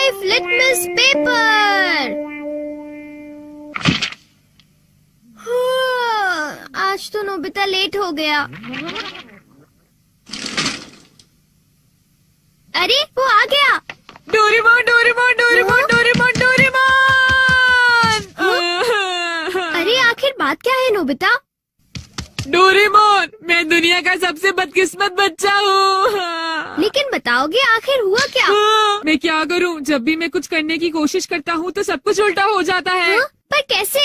Life litmus paper. आज तो Nobita late हो गया। अरे वो आ गया। Doraemon Doraemon Doraemon Doraemon Doraemon. अरे आखिर बात क्या है नोबिता? डोरेमोन, मैं दुनिया का सबसे बदकिस्मत बच्चा हूँ। लेकिन बताओगे आखिर हुआ क्या? मैं क्या करूँ? जब भी मैं कुछ करने की कोशिश करता हूँ तो सब कुछ उल्टा हो जाता है। पर कैसे?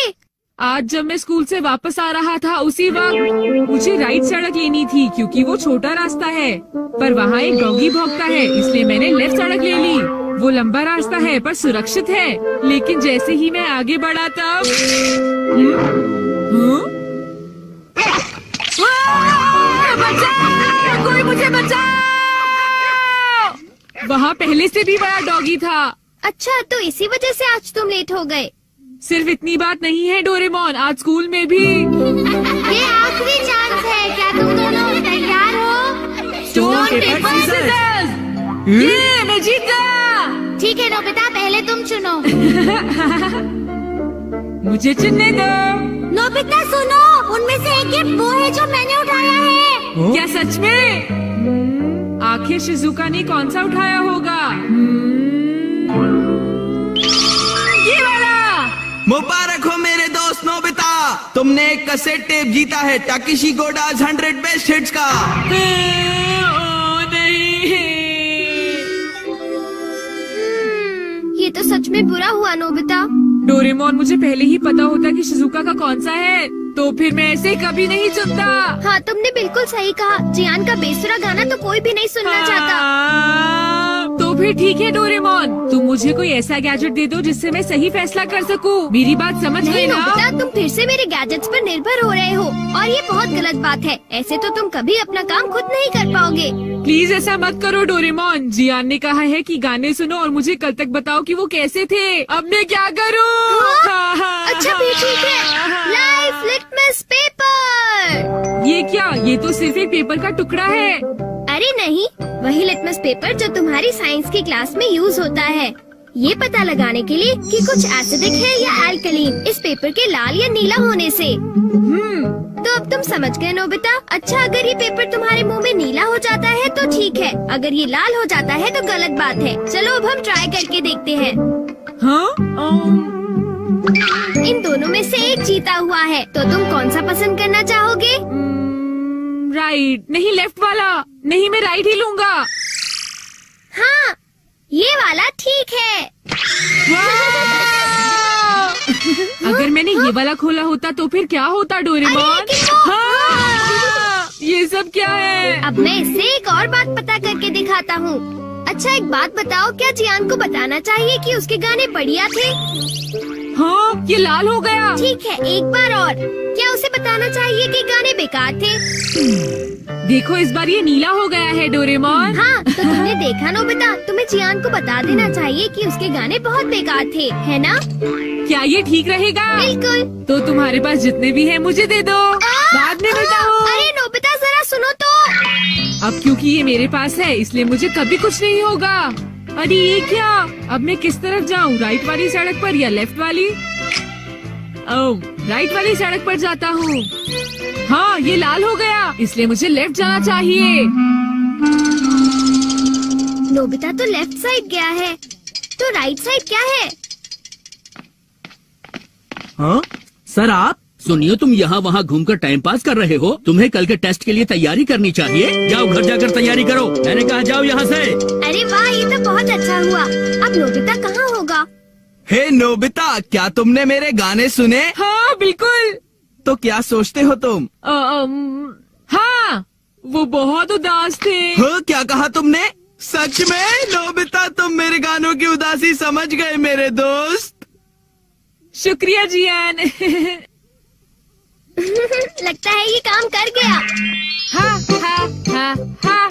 आज जब मैं स्कूल से वापस आ रहा था उसी वक्त मुझे राइट सड़क लेनी थी क्योंकि वो छोटा रास्ता है, पर वहाँ एक डॉगी भौंकता है, इसलिए मैंने लेफ्ट सड़क ले ली। वो लंबा रास्ता है पर सुरक्षित है, लेकिन जैसे ही मैं आगे बढ़ा तब बचाओ! कोई मुझे बचाओ! वहाँ पहले से भी बड़ा डॉगी था। अच्छा, तो इसी वजह से आज तुम लेट हो गए। सिर्फ इतनी बात नहीं है डोरेमोन, आज स्कूल में भी ये आखिरी चांस है। क्या तुम दोनों तैयार हो? Stone paper scissors. ये मैं जीत गया। ठीक है नोबिता, पहले तुम चुनो। मुझे चुनने दो। नोबिता सुनो, उनमें से एक गिफ्ट वो है जो मैंने उठाया है। क्या सच में? आखिर शिजुका ने कौन सा उठाया होगा? ये वाला। मुबारक हो मेरे दोस्त नोबिता, तुमने एक कैसेट टेप जीता है टाकेशी गोडाज 100 बेस्ट हिट्स का। ओ नहीं। ये तो सच में बुरा हुआ नोबिता। डोरेमोन, मुझे पहले ही पता होता कि शिजुका का कौन सा है तो फिर मैं ऐसे कभी नहीं चुनता। हाँ, तुमने बिल्कुल सही कहा। जियान का बेसुरा गाना तो कोई भी नहीं सुनना चाहता। तो फिर ठीक है डोरेमोन, तुम मुझे कोई ऐसा गैजेट दे दो जिससे मैं सही फैसला कर सकूं। मेरी बात समझ गई ना? नोबिता, तुम फिर से मेरे गैजेट्स पर निर्भर हो रहे हो और ये बहुत गलत बात है। ऐसे तो तुम कभी अपना काम खुद नहीं कर पाओगे। प्लीज ऐसा मत करो डोरेमोन। जियान ने कहा है कि गाने सुनो और मुझे कल तक बताओ कि वो कैसे थे। अब मैं क्या करूं? अच्छा भी ठीक है। Life litmus paper. ये क्या? ये तो सिर्फ एक पेपर का टुकड़ा है। अरे नहीं, वही लिटमस पेपर जो तुम्हारी साइंस की क्लास में यूज होता है, ये पता लगाने के लिए कि कुछ एसिडिक है या अल्कलीन इस पेपर के लाल या नीला होने से। तो अब तुम समझ गए नोबिता। अच्छा, अगर ये पेपर तुम्हारे मुंह में नीला हो जाता है तो ठीक है, अगर ये लाल हो जाता है तो गलत बात है। चलो अब हम ट्राई करके देखते हैं। इन दोनों में से एक जीता हुआ है, तो तुम कौन सा पसंद करना चाहोगे? राइट। नहीं, लेफ्ट वाला। नहीं, मैं राइट ही लूंगा। हाँ, ये वाला ठीक है। अगर मैंने ये वाला खोला होता तो फिर क्या होता डोरेमोन? ये सब क्या है? अब मैं इससे एक और बात पता करके दिखाता हूँ। अच्छा, एक बात बताओ, क्या जियान को बताना चाहिए कि उसके गाने बढ़िया थे? हाँ, ये लाल हो गया। ठीक है, एक बार और। क्या उसे बताना चाहिए कि गाने बेकार थे? देखो, इस बार ये नीला हो गया है डोरेमोन। हाँ, तो तुमने देखा नोबिता, तुम्हें जियान को बता देना चाहिए कि उसके गाने बहुत बेकार थे, है ना? क्या ये ठीक रहेगा? बिल्कुल। तो तुम्हारे पास जितने भी हैं मुझे दे दो, बाद में बताओ। अरे नोबिता, जरा सुनो तो। अब क्योंकि ये मेरे पास है इसलिए मुझे कभी कुछ नहीं होगा। अरे ये क्या? अब मैं किस तरफ जाऊँ? राइट वाली सड़क पर या लेफ्ट वाली? ओह, राइट वाली सड़क पर जाता हूँ। हाँ, ये लाल हो गया, इसलिए मुझे लेफ्ट जाना चाहिए। नोबिता तो लेफ्ट साइड गया है, तो राइट साइड क्या है? हाँ सर, आप सुनिए, तुम यहाँ वहाँ घूमकर टाइम पास कर रहे हो। तुम्हें कल के टेस्ट के लिए तैयारी करनी चाहिए। जाओ घर जाकर तैयारी करो। मैंने कहा जाओ यहाँ से। अरे वाह, ये तो बहुत अच्छा हुआ। अब नोबिता कहाँ होगा? हे नोबिता, क्या तुमने मेरे गाने सुने? हाँ बिल्कुल। तो क्या सोचते हो तुम? हाँ, वो बहुत उदास थे। हाँ, क्या कहा तुमने? सच में नोबिता, तुम मेरे गानों की उदासी समझ गए मेरे दोस्त। शुक्रिया जियान। लगता है ये काम कर गया। हाँ हाँ हाँ हाँ।